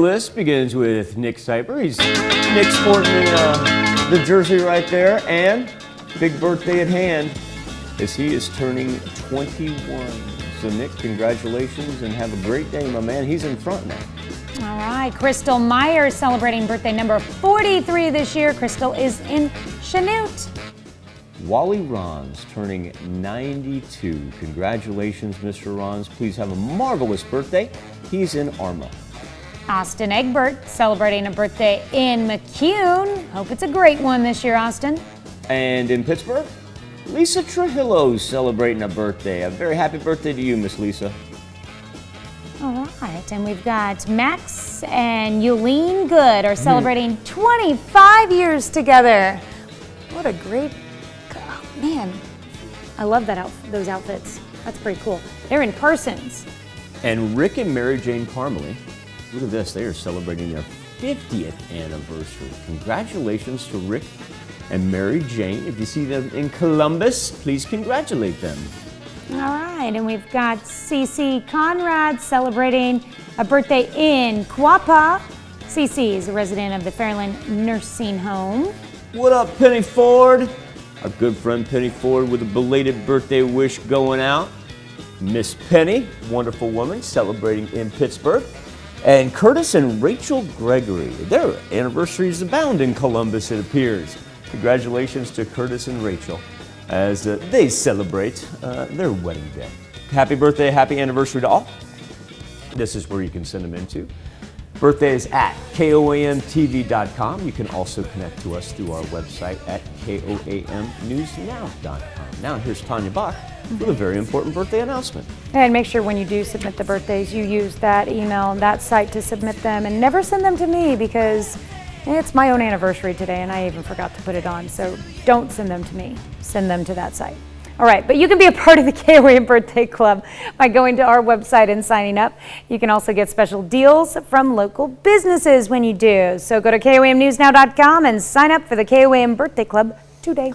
List begins with Nick Seiber. Nick sporting the jersey right there, and big birthday at hand as he is turning 21. So Nick, congratulations and have a great day, my man. He's in front now. All right, Crystal MYER celebrating birthday number 43 this year. Crystal is in Chanute. Wally Rons turning 92. Congratulations, Mr. Rons. Please have a marvelous birthday. He's in Arma. Austin EGBERT celebrating a birthday in McCune. Hope it's a great one this year, Austin. And in Pittsburgh, Lisa Trujillo celebrating a birthday. A very happy birthday to you, Miss Lisa. All right, and we've got Max and EWELEEN Good are celebrating 25 years together. What a great, oh, man. I love those outfits. That's pretty cool. They're in Parsons. And Rick and Mary Jane Parmele, look at this, they are celebrating their 50th anniversary. Congratulations to Rick and Mary Jane. If you see them in Columbus, please congratulate them. All right, and we've got CC Conrad celebrating a birthday in Quapaw. CC is a resident of the Fairland Nursing Home. What up, Penny Ford? Our good friend Penny Ford with a belated birthday wish going out. Miss Penny, wonderful woman, celebrating in Pittsburgh. And Curtis and Rachel Gregory, their anniversaries abound in Columbus, it appears. Congratulations to Curtis and Rachel as they celebrate their wedding day. Happy birthday, happy anniversary to all. This is where you can send them into. Birthdays at KOAMTV.com. You can also connect to us through our website at KOAMNewsNow.com. Now here's Tanya Bach with a very important birthday announcement. And make sure when you do submit the birthdays, you use that email and that site to submit them, and never send them to me because it's my own anniversary today and I even forgot to put it on. So don't send them to me, send them to that site. All right, but you can be a part of the KOAM Birthday Club by going to our website and signing up. You can also get special deals from local businesses when you do. So go to KOAMNewsNow.com and sign up for the KOAM Birthday Club today.